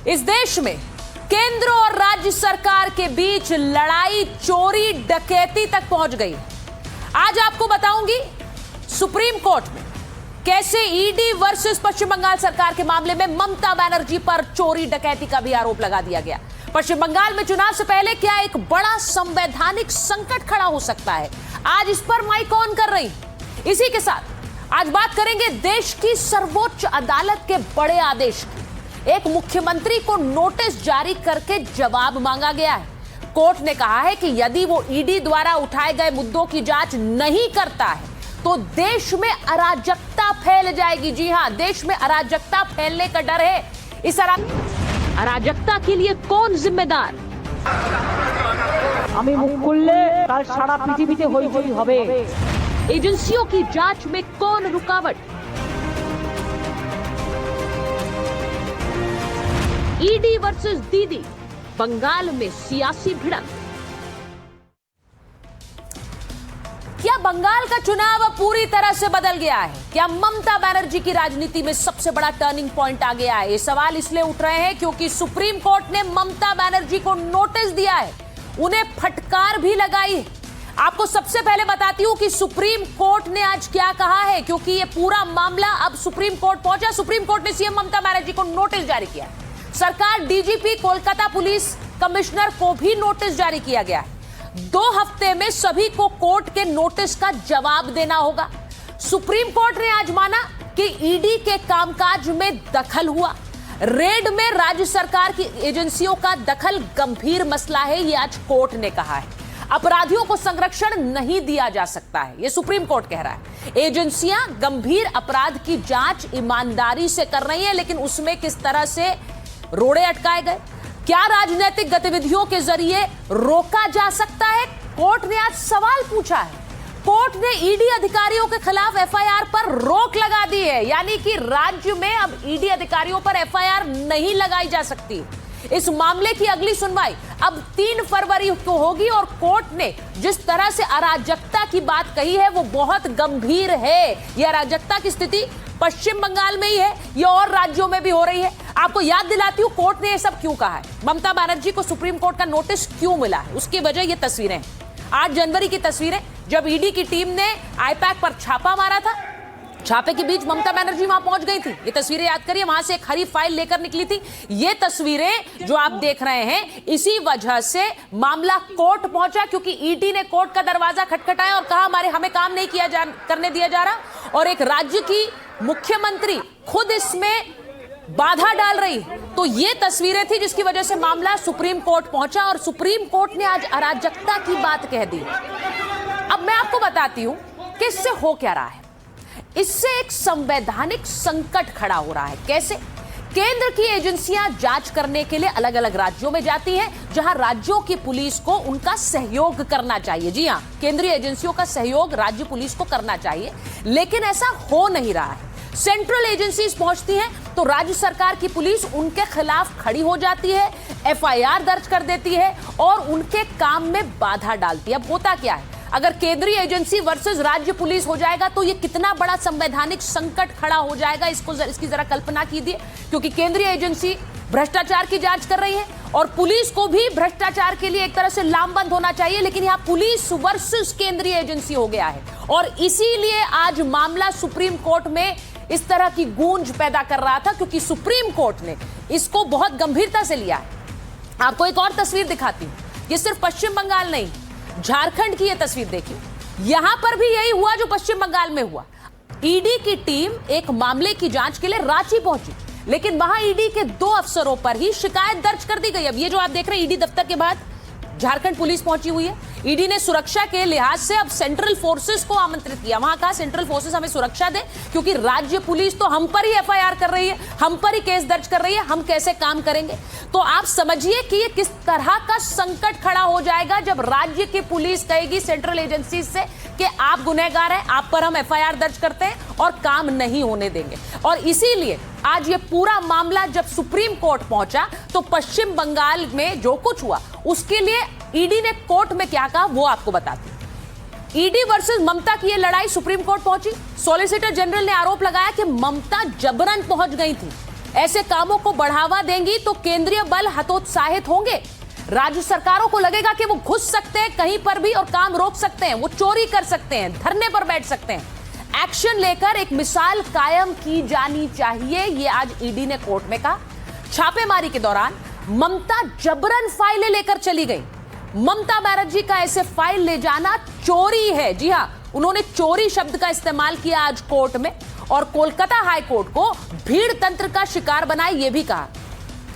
इस देश में केंद्र और राज्य सरकार के बीच लड़ाई चोरी डकैती तक पहुंच गई। आज आपको बताऊंगी सुप्रीम कोर्ट में कैसे ईडी वर्सेस पश्चिम बंगाल सरकार के मामले में ममता बनर्जी पर चोरी डकैती का भी आरोप लगा दिया गया। पश्चिम बंगाल में चुनाव से पहले क्या एक बड़ा संवैधानिक संकट खड़ा हो सकता है, आज इस पर माइक ऑन कर रही। इसी के साथ आज बात करेंगे देश की सर्वोच्च अदालत के बड़े आदेश की। एक मुख्यमंत्री को नोटिस जारी करके जवाब मांगा गया है। कोर्ट ने कहा है कि यदि वो ईडी द्वारा उठाए गए मुद्दों की जांच नहीं करता है तो देश में अराजकता फैल जाएगी। जी हां, देश में अराजकता फैलने का डर है। इस अराजकता के लिए कौन जिम्मेदार? আমি মুখ খুললে কাল সারা পৃথিবীতে হইচই হবে। एजेंसियों की जांच में कौन रुकावट? ईडी वर्सेस दीदी, बंगाल में सियासी भिड़ंत। क्या बंगाल का चुनाव अब पूरी तरह से बदल गया है? क्या ममता बनर्जी की राजनीति में सबसे बड़ा टर्निंग पॉइंट आ गया है? ये सवाल इसलिए उठ रहे हैं क्योंकि सुप्रीम कोर्ट ने ममता बनर्जी को नोटिस दिया है, उन्हें फटकार भी लगाई है। आपको सबसे पहले बताती हूं कि सुप्रीम कोर्ट ने आज क्या कहा है, क्योंकि ये पूरा मामला अब सुप्रीम कोर्ट पहुंचा। सुप्रीम कोर्ट ने सीएम ममता बनर्जी को नोटिस जारी किया। सरकार डीजीपी कोलकाता पुलिस कमिश्नर को भी नोटिस जारी किया गया है। 2 हफ्ते में सभी को कोर्ट के नोटिस का जवाब देना होगा। सुप्रीम कोर्ट ने आज माना कि ईडी के कामकाज में दखल हुआ। रेड में राज्य सरकार की एजेंसियों का दखल गंभीर मसला है, ये आज कोर्ट ने कहा है। अपराधियों को संरक्षण नहीं दिया जा सकता है, ये सुप्रीम कोर्ट कह रहा है। एजेंसियां गंभीर अपराध की जांच ईमानदारी से कर रही हैं, लेकिन उसमें किस तरह से रोड़े अटकाए गए, क्या राजनीतिक गतिविधियों के जरिए रोका जा सकता है? कोर्ट ने आज सवाल पूछा है। कोर्ट ने ईडी अधिकारियों के खिलाफ एफआईआर पर रोक लगा दी है, यानी कि राज्य में अब ईडी अधिकारियों पर एफआईआर नहीं लगाई जा सकती। इस मामले की अगली सुनवाई अब 3 फरवरी को होगी और कोर्ट ने जिस तरह से अराजकता की बात कही है वो बहुत गंभीर है। यह अराजकता की स्थिति पश्चिम बंगाल में ही है, यह और राज्यों में भी हो रही है। आपको याद दिलाती हूं कोर्ट ने यह सब क्यों कहा है, ममता बनर्जी को सुप्रीम कोर्ट का नोटिस क्यों मिला है। उसकी वजह ये तस्वीरें 8 जनवरी की तस्वीरें, जब ईडी की टीम ने आईपैक पर छापा मारा था। छापे के बीच ममता बनर्जी वहां पहुंच गई थी। ये तस्वीरें याद करिए, वहां से एक हरी फाइल लेकर निकली थी। ये तस्वीरें जो आप देख रहे हैं, इसी वजह से मामला कोर्ट पहुंचा, क्योंकि ईडी ने कोर्ट का दरवाजा खटखटाया और कहा हमें काम नहीं करने दिया जा रहा, और एक राज्य की मुख्यमंत्री खुद इसमें बाधा डाल रही। तो ये तस्वीरें थी जिसकी वजह से मामला सुप्रीम कोर्ट पहुंचा और सुप्रीम कोर्ट ने आज अराजकता की बात कह दी। अब मैं आपको बताती हूं कि इससे हो क्या रहा है। इससे एक संवैधानिक संकट खड़ा हो रहा है। कैसे? केंद्र की एजेंसियां जांच करने के लिए अलग अलग राज्यों में जाती हैं, जहां राज्यों की पुलिस को उनका सहयोग करना चाहिए। जी हां, केंद्रीय एजेंसियों का सहयोग राज्य पुलिस को करना चाहिए, लेकिन ऐसा हो नहीं रहा है। सेंट्रल एजेंसीज पहुंचती हैं तो राज्य सरकार की पुलिस उनके खिलाफ खड़ी हो जाती है, एफआईआर दर्ज कर देती है और उनके काम में बाधा डालती है। अब होता क्या है, अगर केंद्रीय एजेंसी वर्सेस राज्य पुलिस हो जाएगा तो ये कितना बड़ा संवैधानिक संकट खड़ा हो जाएगा, इसकी जरा कल्पना कीजिए। क्योंकि केंद्रीय एजेंसी भ्रष्टाचार की जांच कर रही है और पुलिस को भी भ्रष्टाचार के लिए एक तरह से लामबंद होना चाहिए, लेकिन यहां पुलिस वर्सेस केंद्रीय एजेंसी हो गया है। और इसीलिए आज मामला सुप्रीम कोर्ट में इस तरह की गूंज पैदा कर रहा था, क्योंकि सुप्रीम कोर्ट ने इसको बहुत गंभीरता से लिया है। आपको एक और तस्वीर दिखाती हूं, ये सिर्फ पश्चिम बंगाल नहीं, झारखंड की यह तस्वीर देखिए। यहां पर भी यही हुआ जो पश्चिम बंगाल में हुआ। ईडी की टीम एक मामले की जांच के लिए रांची पहुंची, लेकिन वहां ईडी के 2 अफसरों पर ही शिकायत दर्ज कर दी गई। अब ये जो आप देख रहे हैं, ईडी दफ्तर के बाद झारखंड पुलिस पहुंची हुई है। ईडी ने सुरक्षा के लिहाज से अब सेंट्रल फोर्सेस को आमंत्रित किया। वहां कहा सेंट्रल फोर्सेस हमें सुरक्षा दे, क्योंकि राज्य पुलिस तो हम पर ही एफआईआर कर रही है, हम पर ही केस दर्ज कर रही है, हम कैसे काम करेंगे। तो आप समझिए कि ये किस तरह का संकट खड़ा हो जाएगा जब राज्य की पुलिस कहेगी सेंट्रल एजेंसी से कि आप गुनहगार हैं, आप पर हम एफआईआर दर्ज करते हैं और काम नहीं होने देंगे। और इसीलिए आज ये पूरा मामला जब सुप्रीम कोर्ट पहुंचा तो पश्चिम बंगाल में जो कुछ हुआ उसके लिए ईडी ने कोर्ट में क्या कहा वो आपको बताती हूं। ईडी वर्सेस ममता की ये लड़ाई सुप्रीम कोर्ट पहुंची। सॉलिसिटर जनरल ने आरोप लगाया कि ममता जबरन पहुंच गई थी। ऐसे कामों को बढ़ावा देंगी तो केंद्रीय बल हतोत्साहित होंगे। राज्य सरकारों को लगेगा कि वो घुस सकते हैं कहीं पर भी और काम रोक सकते हैं, वो चोरी कर सकते हैं, धरने पर बैठ सकते हैं। एक्शन लेकर एक मिसाल कायम की जानी चाहिए, ये आज ईडी ने कोर्ट में कहा। छापेमारी के दौरान ममता जबरन फाइलें लेकर चली गई। ममता बनर्जी का ऐसे फाइल ले जाना चोरी है। जी हां, उन्होंने चोरी शब्द का इस्तेमाल किया आज कोर्ट में और कोलकाता हाई कोर्ट को भीड़ तंत्र का शिकार बनाए, यह भी कहा।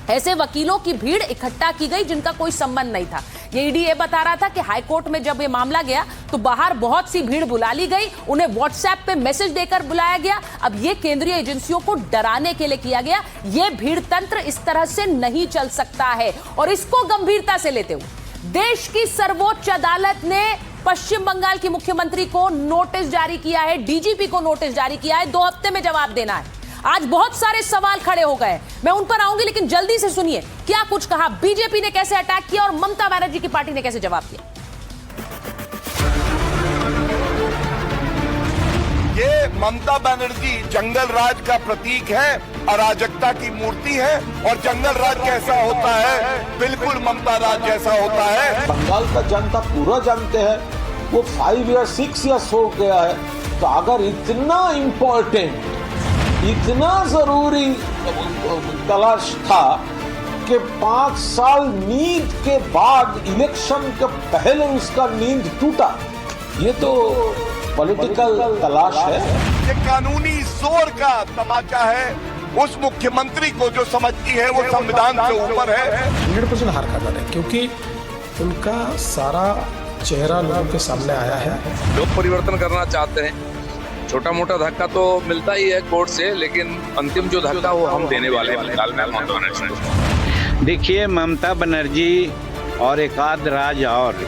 ऐसे वकीलों की भीड़ इकट्ठा की गई जिनका कोई संबंध नहीं था। ये ईडी ये बता रहा था कि हाईकोर्ट में जब ये मामला गया तो बाहर बहुत सी भीड़ बुला ली गई, उन्हें व्हाट्सएप पे मैसेज देकर बुलाया गया। अब ये केंद्रीय एजेंसियों को डराने के लिए किया गया। ये भीड़ तंत्र इस तरह से नहीं चल सकता है और इसको गंभीरता से लेते हुए देश की सर्वोच्च अदालत ने पश्चिम बंगाल की मुख्यमंत्री को नोटिस जारी किया है, डीजीपी को नोटिस जारी किया है। 2 हफ्ते में जवाब देना है। आज बहुत सारे सवाल खड़े हो गए, मैं उन पर आऊंगी, लेकिन जल्दी से सुनिए क्या कुछ कहा, बीजेपी ने कैसे अटैक किया और ममता बनर्जी की पार्टी ने कैसे जवाब दिया। ये ममता बनर्जी जंगल राज का प्रतीक है, अराजकता की मूर्ति है और जंगल राज कैसा होता है, बिल्कुल ममता राज जैसा होता है। बंगाल का जनता पूरा जानते हैं, वो 5 या 6 ईयर्स हो गया है। तो अगर इतना इम्पोर्टेंट, इतना जरूरी तलाश था कि 5 साल नींद के बाद, इलेक्शन के पहले उसका नींद टूटा, ये तो पॉलिटिकल तलाश है। ये कानूनी जोर का तमाचा है उस मुख्यमंत्री को जो समझती है वो संविधान से ऊपर है। 100% हार का डर है क्योंकि उनका सारा चेहरा लोगों के सामने आया है। लोग परिवर्तन करना चाहते हैं। छोटा मोटा धक्का तो मिलता ही है कोर्ट से, लेकिन अंतिम जो धक्का वो हम देने वाले हैं बंगाल में ममता बनर्जी। देखिए, ममता बनर्जी और एक आध राज और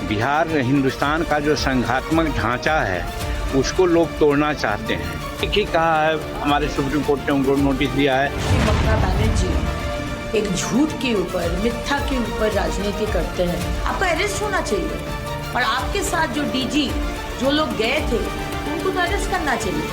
बिहार हिंदुस्तान का जो संघात्मक ढांचा है उसको लोग तोड़ना चाहते हैं। एक ही कहा है, हमारे सुप्रीम कोर्ट ने उनको नोटिस दिया है। ममता बनर्जी एक झूठ के ऊपर, मिथ्या के ऊपर राजनीति करते हैं। आपका अरेस्ट होना चाहिए और आपके साथ जो डीजी जो लोग गए थे उनको तो अरेस्ट करना चाहिए।